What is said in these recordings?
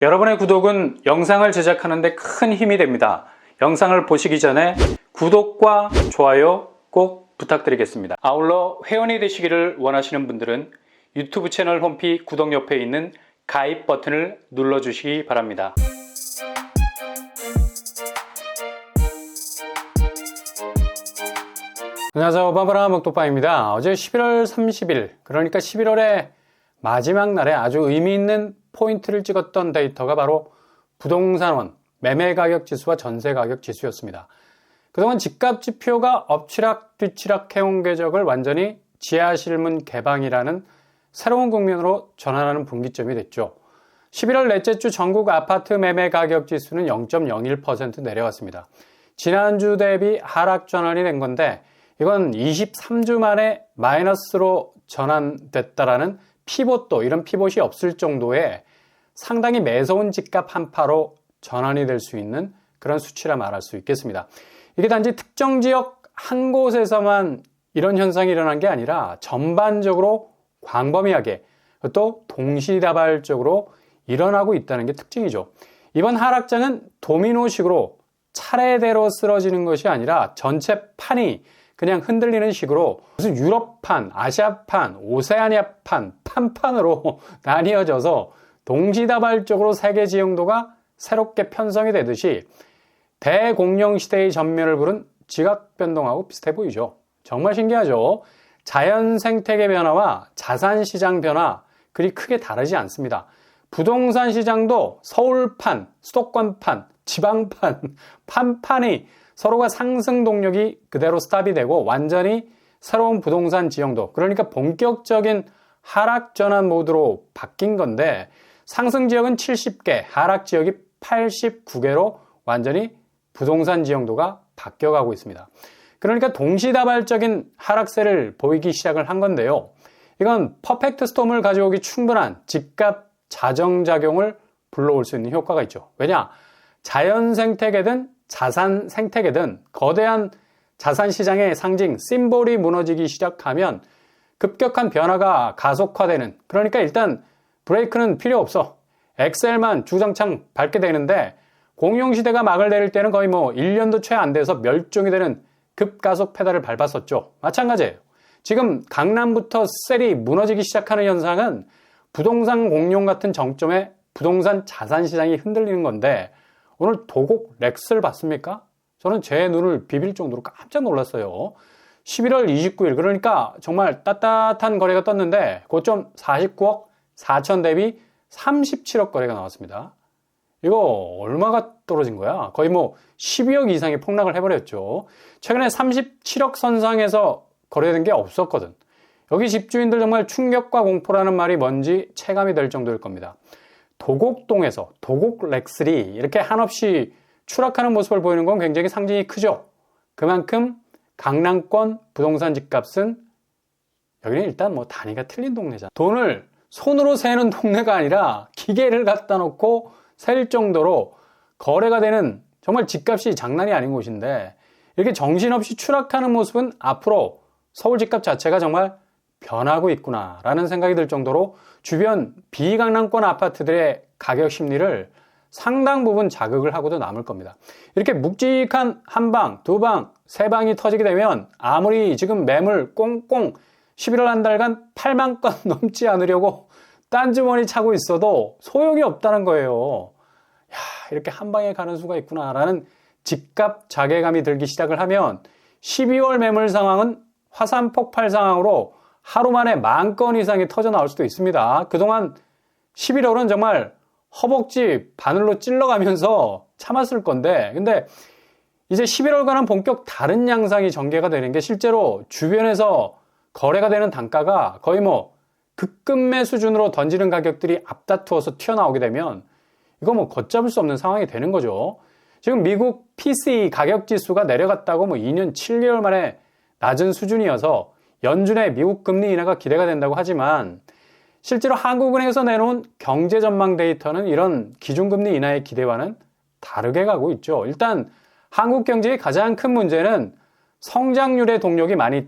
여러분의 구독은 영상을 제작하는 데 큰 힘이 됩니다. 영상을 보시기 전에 구독과 좋아요 꼭 부탁드리겠습니다. 아울러 회원이 되시기를 원하시는 분들은 유튜브 채널 홈피 구독 옆에 있는 가입 버튼을 눌러주시기 바랍니다. 안녕하세요, 바바라 먹도빠입니다. 어제 11월 30일, 그러니까 11월의 마지막 날에 아주 의미 있는 포인트를 찍었던 데이터가 바로 부동산원 매매가격 지수와 전세가격 지수였습니다. 그동안 집값 지표가 엎치락 뒤치락 해온 궤적을 완전히 지하실문 개방이라는 새로운 국면으로 전환하는 분기점이 됐죠. 11월 넷째 주 전국 아파트 매매가격 지수는 0.01% 내려갔습니다. 지난주 대비 하락 전환이 된 건데 이건 23주 만에 마이너스로 전환됐다라는 피봇도, 이런 피봇이 없을 정도의 상당히 매서운 집값 한파로 전환이 될 수 있는 그런 수치라 말할 수 있겠습니다. 이게 단지 특정 지역 한 곳에서만 이런 현상이 일어난 게 아니라 전반적으로 광범위하게 또 동시다발적으로 일어나고 있다는 게 특징이죠. 이번 하락장은 도미노식으로 차례대로 쓰러지는 것이 아니라 전체 판이 그냥 흔들리는 식으로 무슨 유럽판, 아시아판, 오세아니아판, 판판으로 나뉘어져서 동시다발적으로 세계 지형도가 새롭게 편성이 되듯이 대공룡시대의 전면을 부른 지각변동하고 비슷해 보이죠. 정말 신기하죠. 자연생태계 변화와 자산시장 변화 그리 크게 다르지 않습니다. 부동산 시장도 서울판, 수도권판, 지방판, 판판이 서로가 상승 동력이 그대로 스탑이 되고 완전히 새로운 부동산 지형도, 그러니까 본격적인 하락 전환 모드로 바뀐 건데 상승 지역은 70개, 하락 지역이 89개로 완전히 부동산 지형도가 바뀌어가고 있습니다. 그러니까 동시다발적인 하락세를 보이기 시작을 한 건데요. 이건 퍼펙트 스톰을 가져오기 충분한 집값 자정작용을 불러올 수 있는 효과가 있죠. 왜냐? 자연 생태계든 자산 생태계든 거대한 자산 시장의 상징 심볼이 무너지기 시작하면 급격한 변화가 가속화되는, 그러니까 일단 브레이크는 필요 없어. 엑셀만 주장창 밟게 되는데 공룡시대가 막을 내릴 때는 거의 1년도 채 안 돼서 멸종이 되는 급가속 페달을 밟았었죠. 마찬가지예요. 지금 강남부터 셀이 무너지기 시작하는 현상은 부동산 공룡 같은 정점에 부동산 자산 시장이 흔들리는 건데 오늘 도곡 렉스를 봤습니까? 저는 제 눈을 비빌 정도로 깜짝 놀랐어요. 11월 29일, 그러니까 정말 따뜻한 거래가 떴는데 고점 49억 4천 대비 37억 거래가 나왔습니다. 이거 얼마가 떨어진 거야? 거의 12억 이상의 폭락을 해버렸죠. 최근에 37억 선상에서 거래된 게 없었거든. 여기 집주인들 정말 충격과 공포라는 말이 뭔지 체감이 될 정도일 겁니다. 도곡동에서 도곡 렉슬이 이렇게 한없이 추락하는 모습을 보이는 건 굉장히 상징이 크죠. 그만큼 강남권 부동산 집값은 여기는 일단 단위가 틀린 동네잖아. 돈을 손으로 세는 동네가 아니라 기계를 갖다 놓고 셀 정도로 거래가 되는 정말 집값이 장난이 아닌 곳인데 이렇게 정신없이 추락하는 모습은 앞으로 서울 집값 자체가 정말 변하고 있구나라는 생각이 들 정도로 주변 비강남권 아파트들의 가격 심리를 상당 부분 자극을 하고도 남을 겁니다. 이렇게 묵직한 한 방, 두 방, 세 방이 터지게 되면 아무리 지금 매물 꽁꽁 11월 한 달간 8만 건 넘지 않으려고 딴주머니 차고 있어도 소용이 없다는 거예요. 야, 이렇게 한 방에 가는 수가 있구나라는 집값 자괴감이 들기 시작을 하면 12월 매물 상황은 화산 폭발 상황으로 하루 만에 10,000건 이상이 터져 나올 수도 있습니다. 그동안 11월은 정말 허벅지 바늘로 찔러가면서 참았을 건데, 근데 이제 11월과는 본격 다른 양상이 전개가 되는 게 실제로 주변에서 거래가 되는 단가가 거의 급급매 수준으로 던지는 가격들이 앞다투어서 튀어나오게 되면 이거 걷잡을 수 없는 상황이 되는 거죠. 지금 미국 PCE 가격 지수가 내려갔다고 2년 7개월 만에 낮은 수준이어서 연준의 미국 금리 인하가 기대가 된다고 하지만 실제로 한국은행에서 내놓은 경제 전망 데이터는 이런 기준금리 인하의 기대와는 다르게 가고 있죠. 일단 한국 경제의 가장 큰 문제는 성장률의 동력이 많이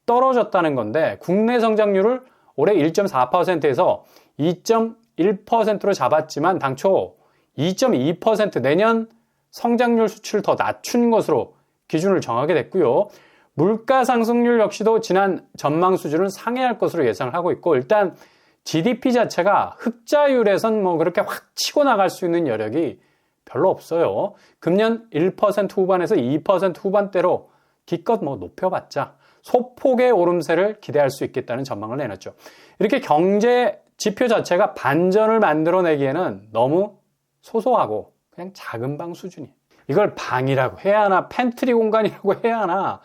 떨어졌다는 건데 국내 성장률을 올해 1.4%에서 2.1%로 잡았지만 당초 2.2% 내년 성장률 수치를 더 낮춘 것으로 기준을 정하게 됐고요. 물가 상승률 역시도 지난 전망 수준을 상회할 것으로 예상을 하고 있고, 일단 GDP 자체가 흑자율에선 뭐 그렇게 확 치고 나갈 수 있는 여력이 별로 없어요. 금년 1% 후반에서 2% 후반대로 기껏 뭐 높여봤자 소폭의 오름세를 기대할 수 있겠다는 전망을 내놨죠. 이렇게 경제 지표 자체가 반전을 만들어내기에는 너무 소소하고 그냥 작은 방 수준이에요. 이걸 방이라고 해야 하나, 팬트리 공간이라고 해야 하나,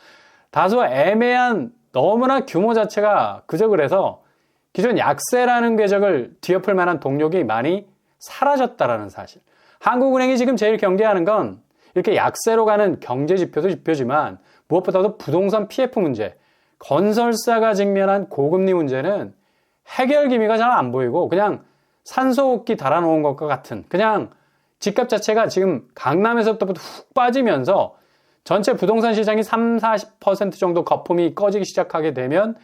다소 애매한 너무나 규모 자체가 그저 그래서 기존 약세라는 궤적을 뒤엎을 만한 동력이 많이 사라졌다라는 사실. 한국은행이 지금 제일 경계하는 건 이렇게 약세로 가는 경제 지표도 지표지만 무엇보다도 부동산 PF 문제, 건설사가 직면한 고금리 문제는 해결 기미가 잘 안 보이고 그냥 산소호흡기 달아놓은 것과 같은, 그냥 집값 자체가 지금 강남에서부터 훅 빠지면서 전체 부동산 시장이 30-40% 정도 거품이 꺼지기 시작하게 되면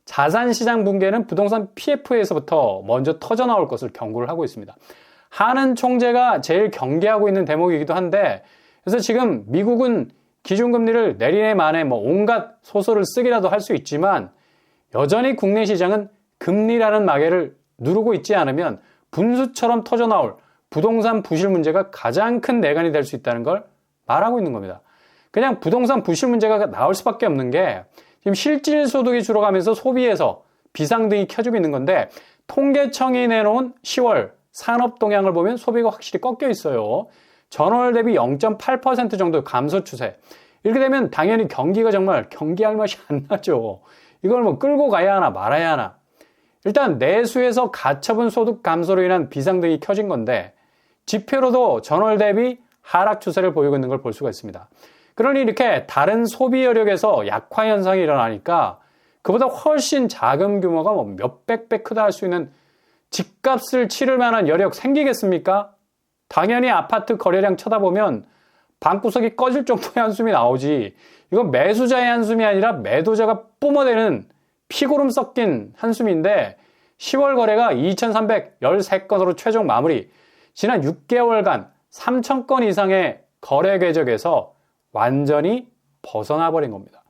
자산시장 붕괴는 부동산 PF에서부터 먼저 터져나올 것을 경고를 하고 있습니다. 하는 총재가 제일 경계하고 있는 대목이기도 한데, 그래서 지금 미국은 기준금리를 내리네 마네 뭐 온갖 소설을 쓰기라도 할 수 있지만 여전히 국내 시장은 금리라는 마개를 누르고 있지 않으면 분수처럼 터져나올 부동산 부실 문제가 가장 큰 내관이 될 수 있다는 걸 말하고 있는 겁니다. 그냥 부동산 부실 문제가 나올 수밖에 없는 게 지금 실질 소득이 줄어가면서 소비에서 비상등이 켜지고 있는 건데, 통계청이 내놓은 10월 산업 동향을 보면 소비가 확실히 꺾여 있어요. 전월 대비 0.8% 정도 감소 추세. 이렇게 되면 당연히 경기가 정말 경기할 맛이 안 나죠. 이걸 뭐 끌고 가야 하나 말아야 하나. 일단 내수에서 가처분 소득 감소로 인한 비상등이 켜진 건데 지표로도 전월 대비 하락 추세를 보이고 있는 걸 볼 수가 있습니다. 그러니 이렇게 다른 소비 여력에서 약화 현상이 일어나니까 그보다 훨씬 작은 규모가 뭐 몇백 배 크다 할 수 있는 집값을 치를 만한 여력 생기겠습니까? 당연히 아파트 거래량 쳐다보면 방구석이 꺼질 정도의 한숨이 나오지, 이건 매수자의 한숨이 아니라 매도자가 뿜어대는 피고름 섞인 한숨인데, 10월 거래가 2,313건으로 최종 마무리, 지난 6개월간 3,000건 이상의 거래 궤적에서 완전히 벗어나 버린 겁니다.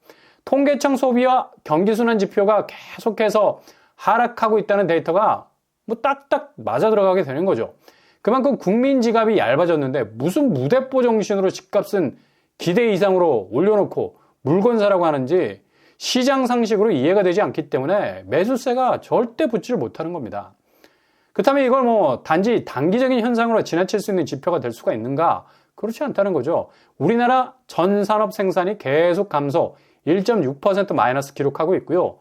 통계청 소비와 경기순환 지표가 계속해서 하락하고 있다는 데이터가 뭐 딱딱 맞아 들어가게 되는 거죠. 그만큼 국민 지갑이 얇아졌는데 무슨 무대뽀 정신으로 집값은 기대 이상으로 올려놓고 물건 사라고 하는지 시장 상식으로 이해가 되지 않기 때문에 매수세가 절대 붙지를 못하는 겁니다. 그렇다면 이걸 뭐 단지 단기적인 현상으로 지나칠 수 있는 지표가 될 수가 있는가? 그렇지 않다는 거죠. 우리나라 전 산업 생산이 계속 감소, 1.6% 마이너스 기록하고 있고요.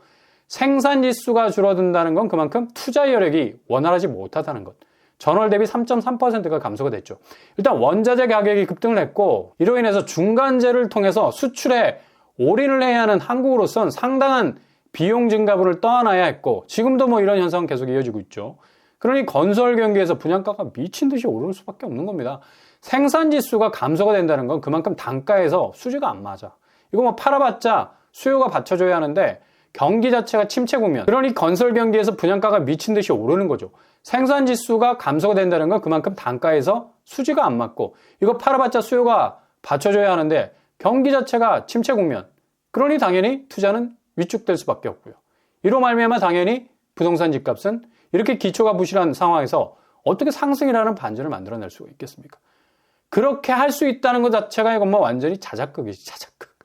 생산 지수가 줄어든다는 건 그만큼 투자 여력이 원활하지 못하다는 것. 전월 대비 3.3%가 감소가 됐죠. 일단 원자재 가격이 급등을 했고, 이로 인해서 중간재를 통해서 수출에 올인을 해야 하는 한국으로선 상당한 비용 증가분을 떠안아야 했고, 지금도 뭐 이런 현상은 계속 이어지고 있죠. 그러니 건설 경기에서 분양가가 미친 듯이 오를 수밖에 없는 겁니다. 생산 지수가 감소가 된다는 건 그만큼 단가에서 수지가 안 맞아. 이거 뭐 팔아봤자 수요가 받쳐줘야 하는데 경기 자체가 침체 국면. 그러니 건설 경기에서 분양가가 미친 듯이 오르는 거죠. 생산 지수가 감소가 된다는 건 그만큼 단가에서 수지가 안 맞고, 이거 팔아봤자 수요가 받쳐줘야 하는데 경기 자체가 침체 국면. 그러니 당연히 투자는 위축될 수밖에 없고요. 이로 말미암아 당연히 부동산 집값은 이렇게 기초가 부실한 상황에서 어떻게 상승이라는 반전을 만들어낼 수가 있겠습니까? 그렇게 할 수 있다는 것 자체가 이건 뭐 완전히 자작극이지, 자작극.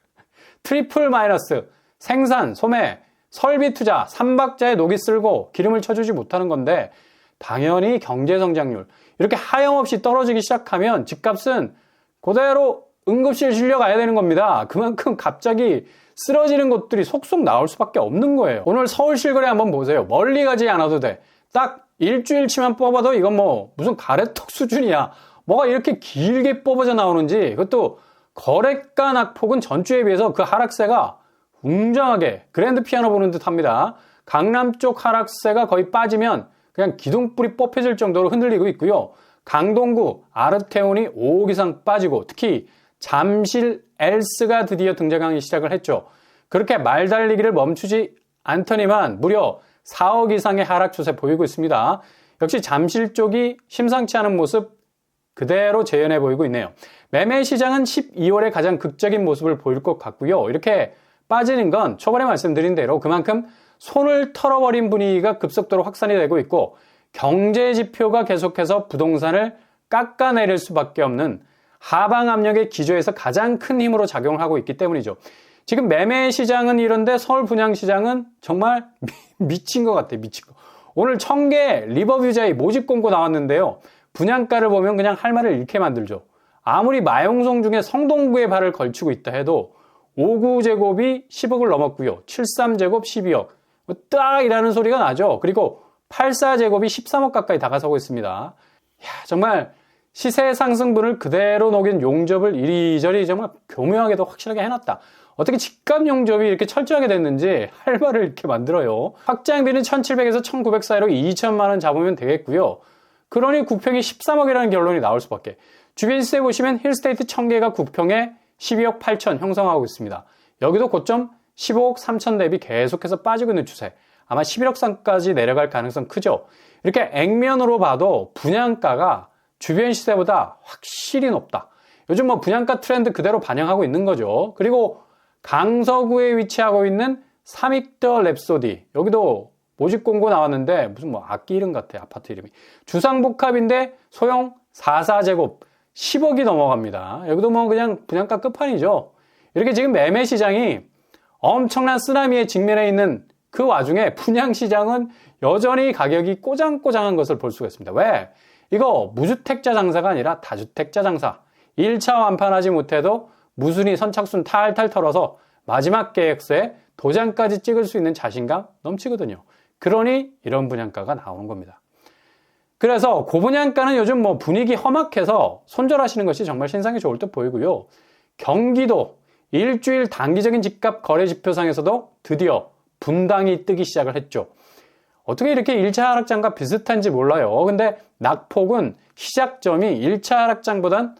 트리플 마이너스, 생산, 소매, 설비 투자, 삼박자에 녹이 쓸고 기름을 쳐주지 못하는 건데, 당연히 경제 성장률 이렇게 하염없이 떨어지기 시작하면 집값은 그대로 응급실 실려가야 되는 겁니다. 그만큼 갑자기 쓰러지는 것들이 속속 나올 수밖에 없는 거예요. 오늘 서울 실거래 한번 보세요. 멀리 가지 않아도 돼. 딱 일주일치만 뽑아도 이건 뭐 무슨 가래떡 수준이야. 뭐가 이렇게 길게 뽑아져 나오는지. 그것도 거래가 낙폭은 전주에 비해서 그 하락세가 웅장하게 그랜드 피아노 보는 듯 합니다. 강남 쪽 하락세가 거의 빠지면 그냥 기둥뿌리 뽑혀질 정도로 흔들리고 있고요. 강동구, 아르테온이 5억 이상 빠지고, 특히 잠실 엘스가 드디어 등장하기 시작을 했죠. 그렇게 말달리기를 멈추지 않더니만 무려 4억 이상의 하락 추세 보이고 있습니다. 역시 잠실 쪽이 심상치 않은 모습 그대로 재현해 보이고 있네요. 매매 시장은 12월에 가장 극적인 모습을 보일 것 같고요. 이렇게 빠지는 건 초반에 말씀드린 대로 그만큼 손을 털어버린 분위기가 급속도로 확산이 되고 있고 경제 지표가 계속해서 부동산을 깎아내릴 수밖에 없는 하방 압력의 기조에서 가장 큰 힘으로 작용을 하고 있기 때문이죠. 지금 매매 시장은 이런데 서울 분양 시장은 정말 미친 것 같아요. 미친 거. 오늘 청계 리버뷰자의 모집 공고 나왔는데요. 분양가를 보면 그냥 할 말을 잃게 만들죠. 아무리 마용성 중에 성동구에 발을 걸치고 있다 해도 59제곱이 10억을 넘었고요. 73제곱 12억. 딱 이라는 소리가 나죠. 그리고 84제곱이 13억 가까이 다가서고 있습니다. 정말 시세 상승분을 그대로 녹인 용접을 이리저리 정말 교묘하게도 확실하게 해놨다. 어떻게 집값 용접이 이렇게 철저하게 됐는지 할 말을 이렇게 만들어요. 확장비는 1,700에서 1,900 사이로 2천만 원 잡으면 되겠고요. 그러니 국평이 13억이라는 결론이 나올 수밖에. 주변 시세 보시면 힐스테이트 청계가 국평에 12억 8천 형성하고 있습니다. 여기도 고점 15억 3천 대비 계속해서 빠지고 있는 추세. 아마 11억 선까지 내려갈 가능성 크죠. 이렇게 액면으로 봐도 분양가가 주변 시세보다 확실히 높다. 요즘 분양가 트렌드 그대로 반영하고 있는 거죠. 그리고 강서구에 위치하고 있는 삼익더 랩소디. 여기도 모집 공고 나왔는데 무슨 악기 이름 같아. 아파트 이름이. 주상복합인데 소형 44제곱 10억이 넘어갑니다. 여기도 그냥 분양가 끝판이죠. 이렇게 지금 매매 시장이 엄청난 쓰나미에 직면해 있는 그 와중에 분양 시장은 여전히 가격이 꼬장꼬장한 것을 볼 수가 있습니다. 왜? 이거 무주택자 장사가 아니라 다주택자 장사. 1차 완판하지 못해도 무순위 선착순 탈탈 털어서 마지막 계획서에 도장까지 찍을 수 있는 자신감 넘치거든요. 그러니 이런 분양가가 나오는 겁니다. 그래서 고분양가는 요즘 분위기 험악해서 손절하시는 것이 정말 신상이 좋을 듯 보이고요. 경기도 일주일 단기적인 집값 거래 지표상에서도 드디어 분당이 뜨기 시작을 했죠. 어떻게 이렇게 1차 하락장과 비슷한지 몰라요. 근데 낙폭은 시작점이 1차 하락장보단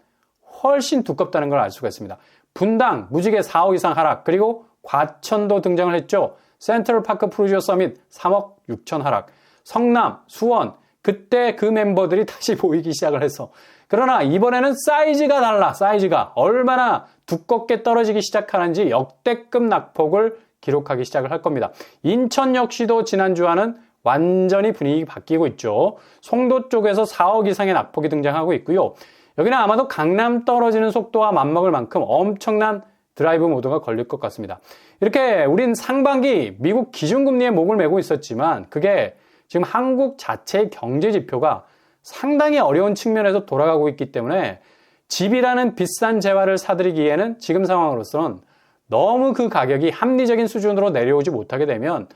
훨씬 두껍다는 걸 알 수가 있습니다. 분당 무지개 4억 이상 하락, 그리고 과천도 등장을 했죠. 센트럴파크 프루지오 서밋 3억 6천 하락, 성남, 수원 그때 그 멤버들이 다시 보이기 시작을 해서. 그러나 이번에는 사이즈가 달라. 사이즈가 얼마나 두껍게 떨어지기 시작하는지 역대급 낙폭을 기록하기 시작을 할 겁니다. 인천 역시도 지난주와는 완전히 분위기 바뀌고 있죠. 송도 쪽에서 4억 이상의 낙폭이 등장하고 있고요. 여기는 아마도 강남 떨어지는 속도와 맞먹을 만큼 엄청난 드라이브 모드가 걸릴 것 같습니다. 이렇게 우린 상반기 미국 기준금리에 목을 메고 있었지만 그게 지금 한국 자체의 경제 지표가 상당히 어려운 측면에서 돌아가고 있기 때문에 집이라는 비싼 재화를 사들이기에는 지금 상황으로서는 너무 그 가격이 합리적인 수준으로 내려오지 못하게 되면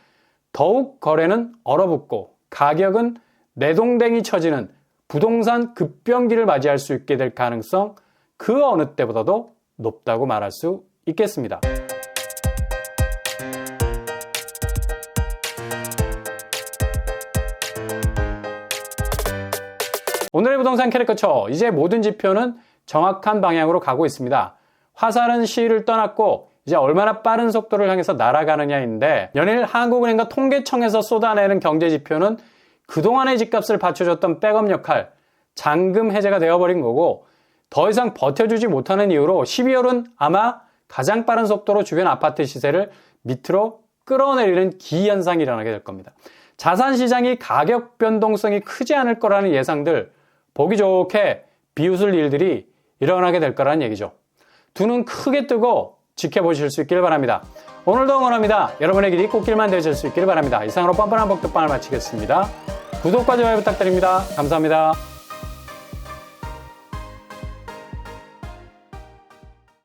더욱 거래는 얼어붙고 가격은 내동댕이 쳐지는 부동산 급변기를 맞이할 수 있게 될 가능성 그 어느 때보다도 높다고 말할 수 있겠습니다. 오늘의 부동산 캐릭터처, 이제 모든 지표는 정확한 방향으로 가고 있습니다. 화살은 시위를 떠났고 이제 얼마나 빠른 속도를 향해서 날아가느냐인데, 연일 한국은행과 통계청에서 쏟아내는 경제 지표는 그동안의 집값을 받쳐줬던 백업 역할, 잔금 해제가 되어버린 거고 더 이상 버텨주지 못하는 이유로 12월은 아마 가장 빠른 속도로 주변 아파트 시세를 밑으로 끌어내리는 기현상이 일어나게 될 겁니다. 자산시장이 가격 변동성이 크지 않을 거라는 예상들, 보기 좋게 비웃을 일들이 일어나게 될 거라는 얘기죠. 두 눈 크게 뜨고 지켜보실 수 있길 바랍니다. 오늘도 응원합니다. 여러분의 길이 꽃길만 되실 수 있길 바랍니다. 이상으로 뻔뻔한 복덕방을 마치겠습니다. 구독과 좋아요 부탁드립니다. 감사합니다.